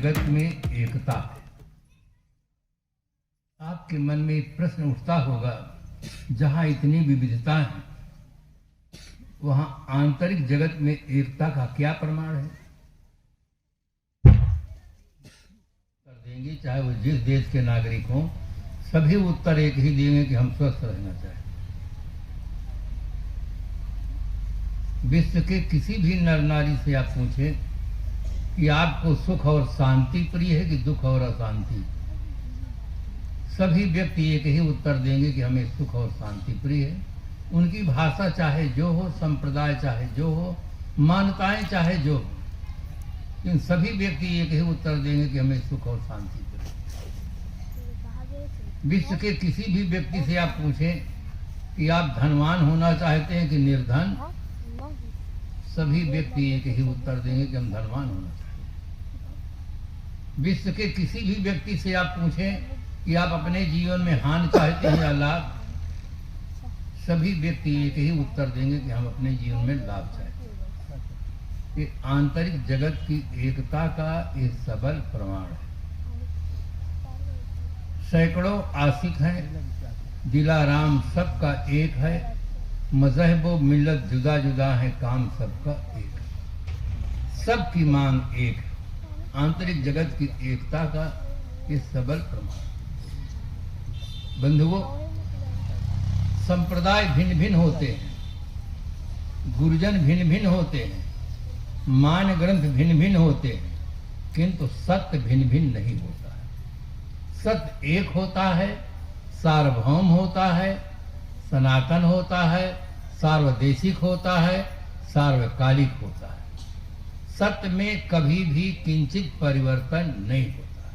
जगत में एकता है। आपके मन में एक प्रश्न उठता होगा, जहां इतनी विविधता है वहां आंतरिक जगत में एकता का क्या प्रमाण है? उत्तर देंगे, चाहे वो जिस देश के नागरिक हों, सभी उत्तर एक ही देंगे कि हम स्वस्थ रहना चाहें। विश्व के किसी भी नर नारी से आप पूछें कि आपको सुख और शांति प्रिय है कि दुख और अशांति, सभी व्यक्ति एक ही उत्तर देंगे कि हमें सुख और शांति प्रिय है। उनकी भाषा चाहे जो हो, संप्रदाय चाहे जो हो, मान्यताएं चाहे जो हो, इन सभी व्यक्ति एक ही उत्तर देंगे कि हमें सुख और शांति प्रिय है। विश्व के किसी भी व्यक्ति से आप पूछें कि आप धनवान होना चाहते हैं कि निर्धन, सभी व्यक्ति एक ही उत्तर देंगे कि हम धनवान होना चाहते हैं। विश्व के किसी भी व्यक्ति से आप पूछें कि आप अपने जीवन में हानि चाहते हैं या लाभ, सभी व्यक्ति एक ही उत्तर देंगे कि हम अपने जीवन में लाभ चाहते हैं। ये आंतरिक जगत की एकता का ये सबल प्रमाण है। सैकड़ों आशिक हैं, दिलाराम सबका एक है, मजहब व मिल्लत जुदा जुदा है, काम सबका एक है, सबकी मांग एक है। आंतरिक जगत की एकता का ये सबल प्रमाण। बंधुओं, संप्रदाय भिन्न भिन्न होते हैं, गुरुजन भिन्न भिन्न होते हैं, मान ग्रंथ भिन्न भिन्न होते हैं, किंतु सत्य भिन्न भिन्न नहीं होता है। सत्य एक होता है, सार्वभौम होता है, सनातन होता है, सार्वदेशिक होता है, सार्वकालिक होता है। सत्य में कभी भी किंचित परिवर्तन नहीं होता है,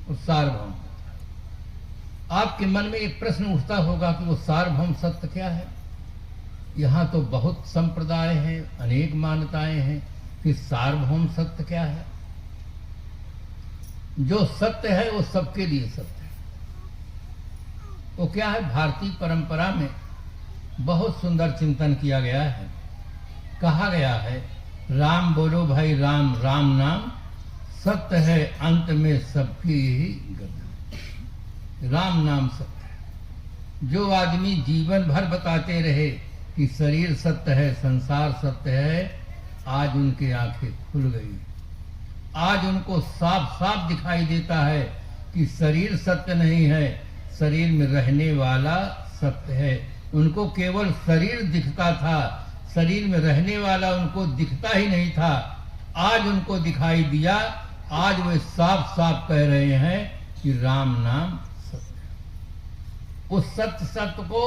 वो सार्वभौम होता है। आपके मन में एक प्रश्न उठता होगा कि वो सार्वभौम सत्य क्या है? यहाँ तो बहुत संप्रदाय हैं, अनेक मान्यताएं हैं कि सार्वभौम सत्य क्या है? जो सत्य है वो सबके लिए सत्य है। वो क्या है? भारतीय परंपरा में बहुत सुंदर चिंतन किया गया है। कहा गया है, राम बोलो भाई राम, राम नाम सत्य है, अंत में सबकी यही गति। राम नाम सत्य है। जो आदमी जीवन भर बताते रहे कि शरीर सत्य है, संसार सत्य है, आज उनकी आंखें खुल गई। आज उनको साफ साफ दिखाई देता है कि शरीर सत्य नहीं है, शरीर में रहने वाला सत्य है। उनको केवल शरीर दिखता था, शरीर में रहने वाला उनको दिखता ही नहीं था। आज उनको दिखाई दिया। आज वे साफ साफ कह रहे हैं कि राम नाम सत्य है। उस सत्य सत्य को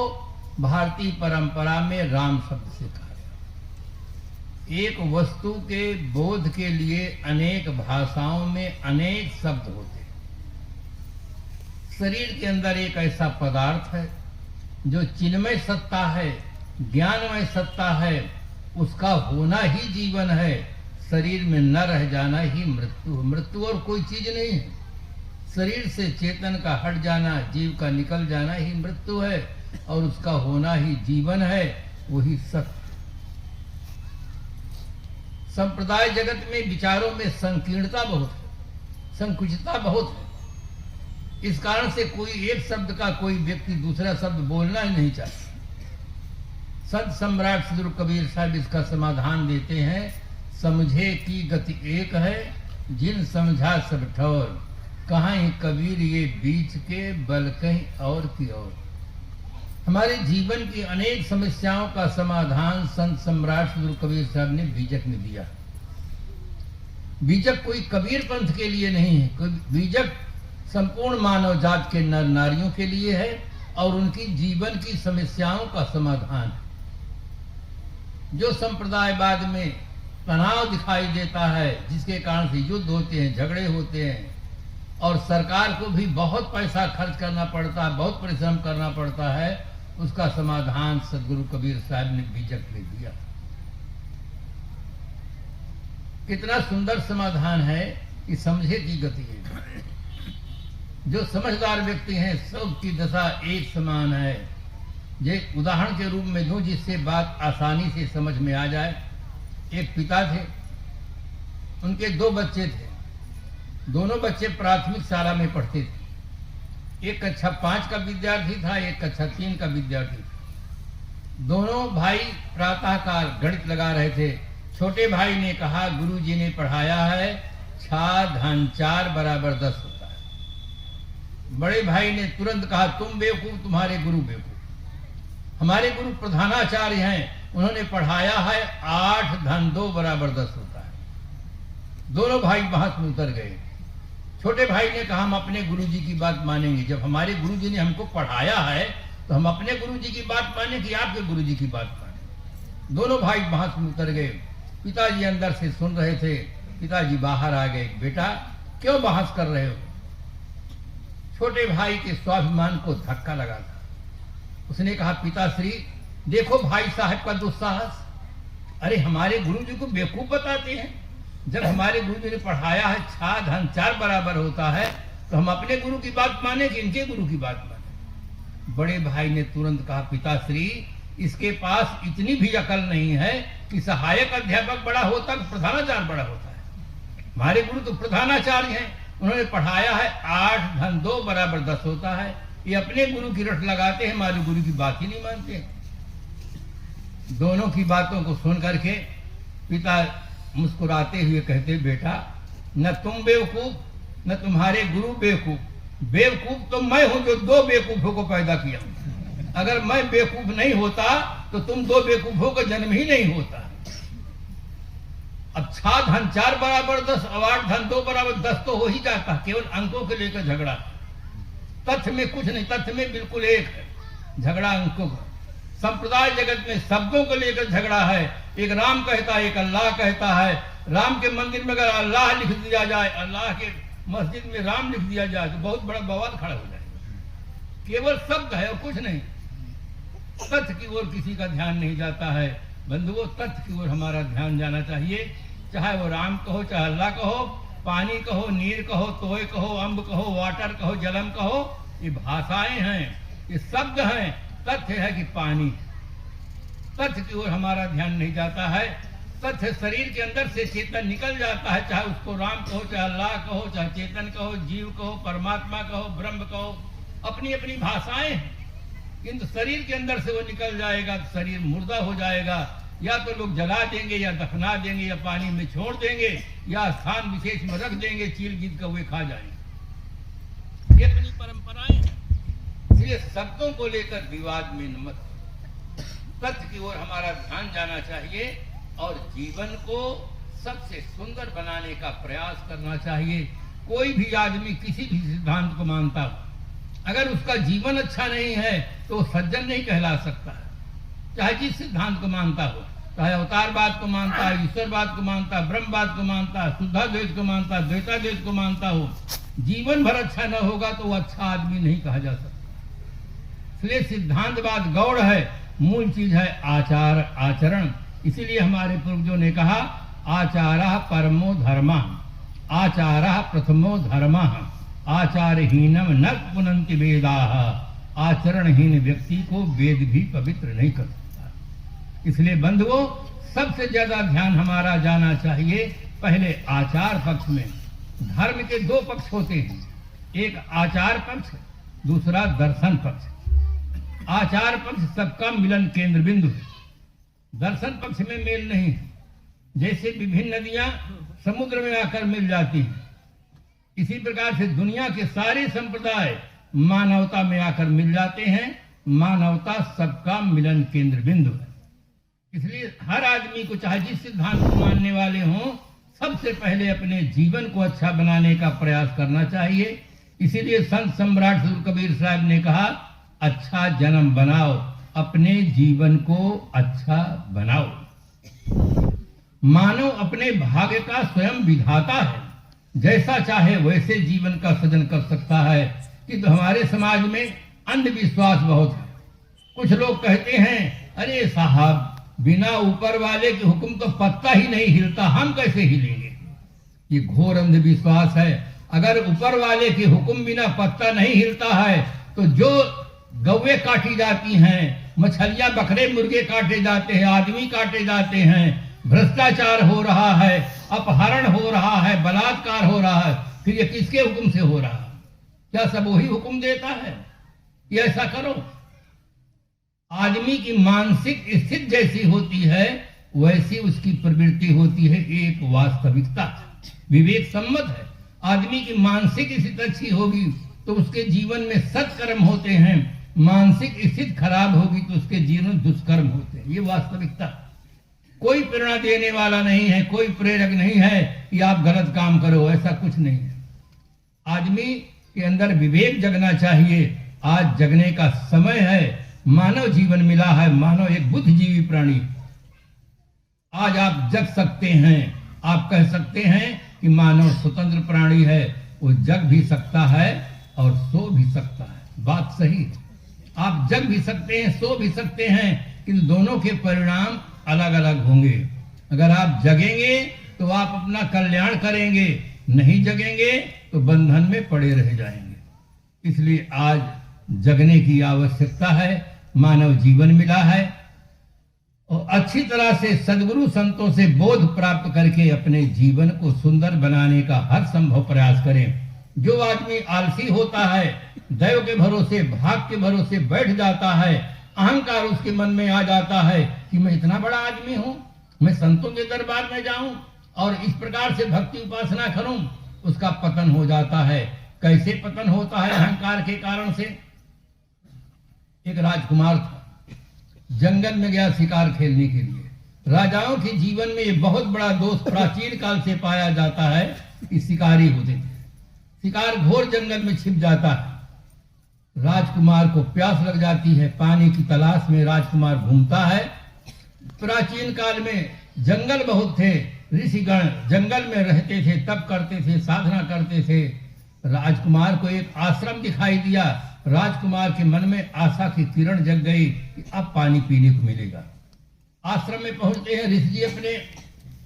भारतीय परंपरा में राम शब्द से कहा गया। एक वस्तु के बोध के लिए अनेक भाषाओं में अनेक शब्द होते हैं। शरीर के अंदर एक ऐसा पदार्थ है जो चिन्मय सत्ता है, ज्ञानमय सत्ता है, उसका होना ही जीवन है। शरीर में न रह जाना ही मृत्यु। मृत्यु और कोई चीज नहीं है। शरीर से चेतन का हट जाना, जीव का निकल जाना ही मृत्यु है, और उसका होना ही जीवन है, वही सत्य। संप्रदाय जगत में विचारों में संकीर्णता बहुत है, संकुचितता बहुत है। इस कारण से कोई एक शब्द का कोई व्यक्ति दूसरा शब्द बोलना ही नहीं चाहता। संत सम्राट सदगुरु कबीर साहब इसका समाधान देते हैं, समझे की गति एक है, जिन समझा सब ठौर, कहाँ कबीर ये बीच के बल कहीं और की ओर। हमारे जीवन की अनेक समस्याओं का समाधान संत सम्राट सदगुरु कबीर साहब ने बीजक में दिया। बीजक कोई कबीर पंथ के लिए नहीं है, बीजक संपूर्ण मानव जात के नर नारियों के लिए है, और उनकी जीवन की समस्याओं का समाधान है। जो संप्रदायवाद में तनाव दिखाई देता है, जिसके कारण से युद्ध होते हैं, झगड़े होते हैं, और सरकार को भी बहुत पैसा खर्च करना पड़ता है, बहुत परिश्रम करना पड़ता है, उसका समाधान सदगुरु कबीर साहब ने बीजक में दिया। कितना सुंदर समाधान है कि समझे की गति है। जो समझदार व्यक्ति हैं, सबकी दशा एक समान है। ये उदाहरण के रूप में दूं जिससे बात आसानी से समझ में आ जाए। एक पिता थे, उनके दो बच्चे थे। दोनों बच्चे प्राथमिक शाला में पढ़ते थे। एक कक्षा 5 का विद्यार्थी था, एक कक्षा 3 का विद्यार्थी था। दोनों भाई प्रातःकाल गणित लगा रहे थे। छोटे भाई ने कहा, गुरुजी ने पढ़ाया है 6 धन 4 बराबर 10 होता है। बड़े भाई ने तुरंत कहा, तुम बेवकूफ, तुम्हारे गुरु बेवकूफ। हमारे गुरु प्रधानाचार्य हैं, उन्होंने पढ़ाया है 8 धन 2 बराबर 10 होता है। दोनों भाई बहस में उतर गए। छोटे भाई ने कहा, हम अपने गुरुजी की बात मानेंगे। जब हमारे गुरुजी ने हमको पढ़ाया है तो हम अपने गुरुजी की बात माने कि आपके गुरुजी की बात माने। दोनों भाई बहस में उतर गए। पिताजी अंदर से सुन रहे थे। पिताजी बाहर आ गए। बेटा, क्यों बहस कर रहे हो? छोटे भाई के स्वाभिमान को धक्का लगा था। उसने कहा, पिताश्री देखो भाई साहब का दुस्साहस। अरे हमारे गुरुजी को बेवकूफ बताते हैं। जब हमारे गुरुजी ने पढ़ाया है 6 धन 4 बराबर होता है तो हम अपने गुरु की बात माने कि इनके गुरु की बात माने? बड़े भाई ने तुरंत कहा, पिताश्री इसके पास इतनी भी अकल नहीं है कि सहायक अध्यापक बड़ा होता तो प्रधानाचार्य बड़ा होता है। हमारे गुरु तो प्रधानाचार्य हैं, उन्होंने पढ़ाया है 8 धन 2 बराबर 10 होता है। ये अपने गुरु की रट लगाते हैं, हमारे गुरु की बात ही नहीं मानते। दोनों की बातों को सुन करके पिता मुस्कुराते हुए कहते, बेटा न तुम बेवकूफ न तुम्हारे गुरु बेवकूफ। बेवकूफ तो मैं हूं जो 2 बेवकूफों को पैदा किया। अगर मैं बेवकूफ नहीं होता तो तुम 2 बेवकूफों का जन्म ही नहीं होता। अब 6 धन 4 बराबर 10 और 8 धन 2 बराबर 10 तो हो ही जाता। केवल अंकों के लेकर झगड़ा, तथ्य में कुछ नहीं। तथ्य में बिल्कुल एक है, झगड़ा अंकों का। संप्रदाय जगत में शब्दों को लेकर झगड़ा है। एक राम कहता है, एक अल्लाह कहता है। राम के मंदिर में अगर अल्लाह लिख दिया जाए, अल्लाह के मस्जिद में राम लिख दिया जाए तो बहुत बड़ा बवाल खड़ा हो जाएगा। केवल शब्द है और कुछ नहीं। तथ्य की ओर किसी का ध्यान नहीं जाता है। बंधुओं, तथ्य की ओर हमारा ध्यान जाना चाहिए। चाहे वो राम कहो, चाहे अल्लाह कहो, पानी कहो, नीर कहो, तोय कहो, अम्ब कहो, वाटर कहो, जलम कहो, ये भाषाएं हैं, ये शब्द हैं। तथ्य है कि पानी। तथ्य की ओर हमारा ध्यान नहीं जाता है। तथ्य शरीर के अंदर से चेतन निकल जाता है, चाहे उसको राम कहो, चाहे अल्लाह कहो, चाहे चेतन कहो, जीव कहो, परमात्मा कहो, ब्रह्म कहो, अपनी अपनी भाषाएं हैं। किंतु शरीर के अंदर से वो निकल जाएगा तो शरीर मुर्दा हो जाएगा। या तो लोग जला देंगे, या दफना देंगे, या पानी में छोड़ देंगे, या स्थान विशेष में रख देंगे, चील गीत कौवे खा जाएंगे। ये अपनी परंपराएं हैं। इसलिए शब्दों को लेकर विवाद में न मत। तथ्य की ओर हमारा ध्यान जाना चाहिए और जीवन को सबसे सुंदर बनाने का प्रयास करना चाहिए। कोई भी आदमी किसी भी सिद्धांत को मानता हो, अगर उसका जीवन अच्छा नहीं है तो सज्जन नहीं कहला सकता है। चाहे जिस सिद्धांत को मानता हो, चाहे अवतारवाद को मानता है, ईश्वरवाद को मानता है, ब्रह्मवाद को मानता है, शुद्धाद्वैत को मानता है, द्वैताद्वैत को मानता हो, जीवन भर अच्छा न होगा तो वो अच्छा आदमी नहीं कहा जा सकता। इसलिए सिद्धांतवाद गौड़ है, मूल चीज है आचार आचरण। इसीलिए हमारे पूर्वजों ने कहा, आचारः परमो धर्मः, आचारः प्रथमो धर्मः, आचारहीनम न पुनन्ति वेदाः। आचरणहीन व्यक्ति को वेद भी पवित्र नहीं कर सकता। इसलिए बंधुओं, सबसे ज्यादा ध्यान हमारा जाना चाहिए पहले आचार पक्ष में। धर्म के 2 पक्ष होते हैं, एक आचार पक्ष, दूसरा दर्शन पक्ष। आचार पक्ष सबका मिलन केंद्र बिंदु है, दर्शन पक्ष में मेल नहीं है। जैसे विभिन्न नदियां समुद्र में आकर मिल जाती हैं, इसी प्रकार से दुनिया के सारे संप्रदाय मानवता में आकर मिल जाते हैं। मानवता सबका मिलन केंद्र बिंदु है। इसलिए हर आदमी को, चाहे जिस सिद्धांत को मानने वाले हों, सबसे पहले अपने जीवन को अच्छा बनाने का प्रयास करना चाहिए। इसीलिए संत सम्राट सूर कबीर साहब ने कहा, अच्छा जन्म बनाओ, अपने जीवन को अच्छा बनाओ। मानव अपने भाग्य का स्वयं विधाता है, जैसा चाहे वैसे जीवन का सृजन कर सकता है। किंतु हमारे समाज में अंधविश्वास बहुत है। कुछ लोग कहते हैं, अरे साहब, बिना ऊपर वाले के हुक्म तो पत्ता ही नहीं हिलता, हम कैसे हिलेंगे? ये घोर अंधविश्वास है। अगर ऊपर वाले के हुक्म बिना पत्ता नहीं हिलता है तो जो गौवे काटी जाती हैं, मछलियां, बकरे, मुर्गे काटे जाते हैं, आदमी काटे जाते हैं, भ्रष्टाचार हो रहा है, अपहरण हो रहा है, बलात्कार हो रहा है, फिर ये किसके हुक्म से हो रहा? क्या सब वही हुक्म देता है कि ऐसा करो? आदमी की मानसिक स्थिति जैसी होती है वैसी उसकी प्रवृत्ति होती है। एक वास्तविकता विवेक सम्मत है। आदमी की मानसिक स्थिति अच्छी होगी तो उसके जीवन में सत्कर्म होते हैं, मानसिक स्थिति खराब होगी तो उसके जीवन में दुष्कर्म होते हैं। ये वास्तविकता। कोई प्रेरणा देने वाला नहीं है, कोई प्रेरक नहीं है कि आप गलत काम करो, ऐसा कुछ नहीं है। आदमी के अंदर विवेक जगना चाहिए। आज जगने का समय है। मानव जीवन मिला है। मानव एक बुद्धिजीवी प्राणी। आज आप जग सकते हैं। आप कह सकते हैं कि मानव स्वतंत्र प्राणी है। वो जग भी सकता है और सो भी सकता है। बात सही है। आप जग भी सकते हैं, सो भी सकते हैं, किंतु दोनों के परिणाम अलग अलग होंगे। अगर आप जगेंगे तो आप अपना कल्याण करेंगे, नहीं जगेंगे तो बंधन में पड़े रह जाएंगे। इसलिए आज जगने की आवश्यकता है। मानव जीवन मिला है और अच्छी तरह से सद्गुरु संतों से बोध प्राप्त करके अपने जीवन को सुंदर बनाने का हर संभव प्रयास करें। जो आदमी आलसी होता है, दैव के भरोसे, भाग के भरोसे बैठ जाता है, अहंकार उसके मन में आ जाता है कि मैं इतना बड़ा आदमी हूं, मैं संतों के दरबार में जाऊं और इस प्रकार से भक्ति उपासना करूं, उसका पतन हो जाता है। कैसे पतन होता है? अहंकार के कारण से। एक राजकुमार था, जंगल में गया शिकार खेलने के लिए। राजाओं के जीवन में ये बहुत बड़ा दोष प्राचीन काल से पाया जाता है कि शिकारी होते थे। शिकार घोर जंगल में छिप जाता है। राजकुमार को प्यास लग जाती है। पानी की तलाश में राजकुमार घूमता है। प्राचीन काल में जंगल बहुत थे। ऋषिगण जंगल में रहते थे, तप करते थे, साधना करते थे। राजकुमार को एक आश्रम दिखाई दिया। राजकुमार के मन में आशा की किरण जग गई कि अब पानी पीने को मिलेगा। आश्रम में पहुंचते हैं। ऋषि जी अपने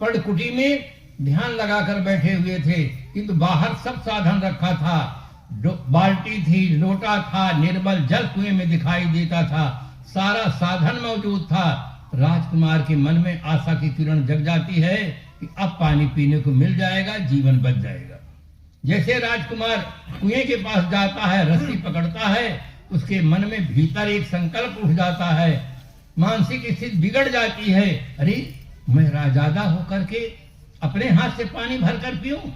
पर्णकुटी में ध्यान लगाकर बैठे हुए थे, किंतु बाहर सब साधन रखा था। बाल्टी थी, लोटा था, निर्मल जल कुएं में दिखाई देता था। सारा साधन मौजूद था। राजकुमार के मन में आशा की किरण जग जाती है कि अब पानी पीने को मिल जाएगा, जीवन बच जाएगा। जैसे राजकुमार कुएं के पास जाता है, रस्सी पकड़ता है, उसके मन में भीतर एक संकल्प उठ जाता है। मानसिक स्थिति बिगड़ जाती है। अरे मैं राजादा होकर के अपने हाथ से पानी भरकर पीऊं?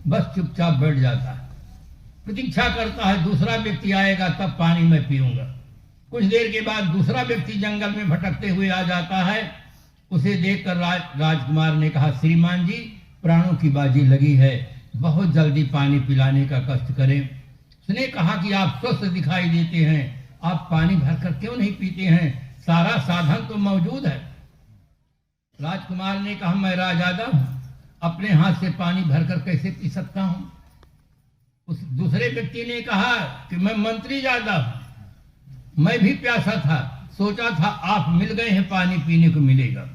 बस चुपचाप बैठ जाता है। प्रतीक्षा करता है दूसरा व्यक्ति आएगा तब पानी मैं पीऊंगा। कुछ देर के बाद दूसरा व्यक्ति जंगल में भटकते हुए आ जाता है। उसे देखकर राजकुमार ने कहा, श्रीमान जी, प्राणों की बाजी लगी है, बहुत जल्दी पानी पिलाने का कष्ट करें। उसने कहा कि आप स्वस्थ दिखाई देते हैं, आप पानी भरकर क्यों नहीं पीते हैं? सारा साधन तो मौजूद है। राजकुमार ने कहा, मैं राजादा हूं, अपने हाथ से पानी भरकर कैसे पी सकता हूं? उस दूसरे व्यक्ति ने कहा कि मैं मंत्री ज्यादा हूं, मैं भी प्यासा था, सोचा था आप मिल गए हैं, पानी पीने को मिलेगा।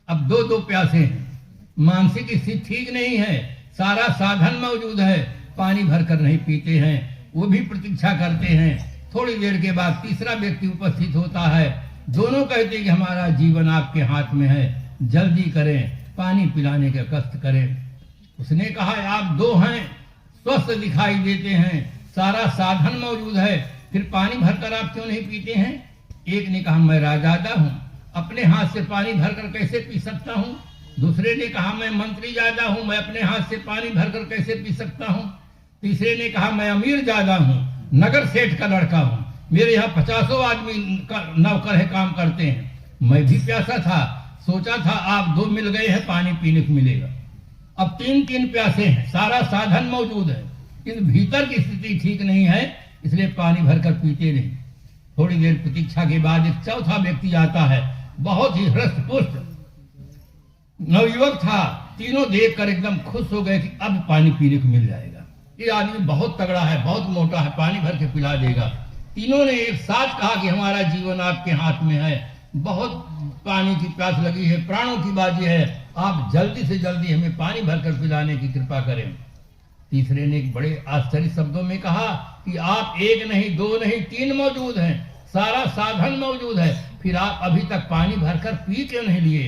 अब दो दो प्यासे हैं। मानसिक स्थिति ठीक नहीं है, सारा साधन मौजूद है, पानी भरकर नहीं पीते हैं। वो भी प्रतीक्षा करते हैं। थोड़ी देर के बाद तीसरा व्यक्ति उपस्थित होता है। दोनों कहते हैं कि हमारा जीवन आपके हाथ में है, जल्दी करें, पानी पिलाने का कष्ट करें। उसने कहा, आप दो हैं, स्वस्थ दिखाई देते हैं, सारा साधन मौजूद है, फिर पानी भरकर आप क्यों नहीं पीते हैं? एक ने कहा, मैं राजादा हूं, अपने हाथ से पानी भरकर कैसे पी सकता हूं? दूसरे ने कहा, मैं मंत्री ज्यादा हूं, मैं अपने हाथ से पानी भरकर कैसे पी सकता हूं? तीसरे ने कहा, मैं अमीर ज्यादा हूं, नगर सेठ का लड़का हूं, मेरे यहाँ 50 आदमी नौकर है, काम करते हैं, मैं भी प्यासा था, सोचा था आप दो मिल गए हैं, पानी पीने को मिलेगा। अब तीन तीन प्यासे हैं, सारा साधन मौजूद है, किंतु भीतर की स्थिति ठीक नहीं है, इसलिए पानी भरकर पीते नहीं। थोड़ी देर प्रतीक्षा के बाद एक चौथा व्यक्ति आता है, बहुत ही हृष्ट पुष्ट नवयुवक था। तीनों देखकर एकदम खुश हो गए कि अब पानी पीने को मिल जाएगा, ये आदमी बहुत तगड़ा है, बहुत मोटा है, पानी भर के पिला देगा। तीनों ने एक साथ कहा कि हमारा जीवन आपके हाथ में है, बहुत पानी की प्यास लगी है, प्राणों की बाजी है, आप जल्दी से जल्दी हमें पानी भरकर पिलाने की कृपा करें। तीसरे ने एक बड़े आश्चर्य शब्दों में कहा कि आप एक नहीं, दो नहीं, तीन मौजूद हैं, सारा साधन मौजूद है, फिर आप अभी तक पानी भरकर पी क्यों नहीं लिए?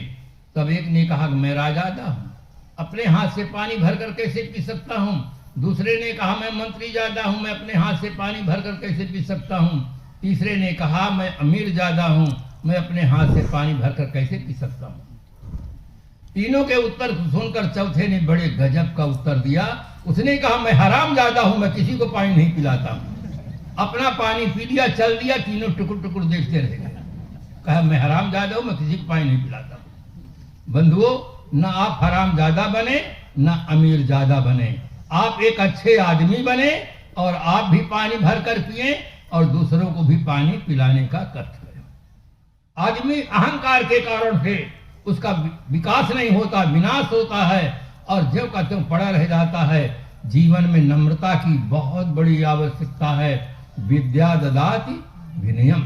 तब एक ने कहा कि मैं राजादा हूं, अपने हाथ से पानी भरकर कैसे पी सकता हूं? दूसरे ने कहा मैं मंत्री ज्यादा हूं, मैं अपने हाथ से पानी भरकर कैसे पी सकता हूं। तीसरे ने कहा मैं अमीर ज्यादा हूं, मैं अपने हाथ से पानी भरकर कैसे पी सकता हूं। तीनों के उत्तर सुनकर चौथे ने बड़े गजब का उत्तर दिया। उसने कहा मैं हराम ज्यादा हूं, मैं किसी को पानी नहीं पिलाता हूं। अपना पानी पी लिया, चल दिया। तीनों टुकुर टुकुर देखते रह गए। कहा मैं हराम ज्यादा हूं, मैं किसी को पानी नहीं पिलाता हूं। बंधुओं, न आप हराम ज्यादा बने न अमीर ज्यादा बने। आप एक अच्छे आदमी बने और आप भी पानी भर कर पिए और दूसरों को भी पानी पिलाने का कष्ट करें। आदमी अहंकार के कारण से उसका विकास नहीं होता, विनाश होता है और ज्यों का त्यों पड़ा रह जाता है। जीवन में नम्रता की बहुत बड़ी आवश्यकता है। विद्या ददाति विनयम।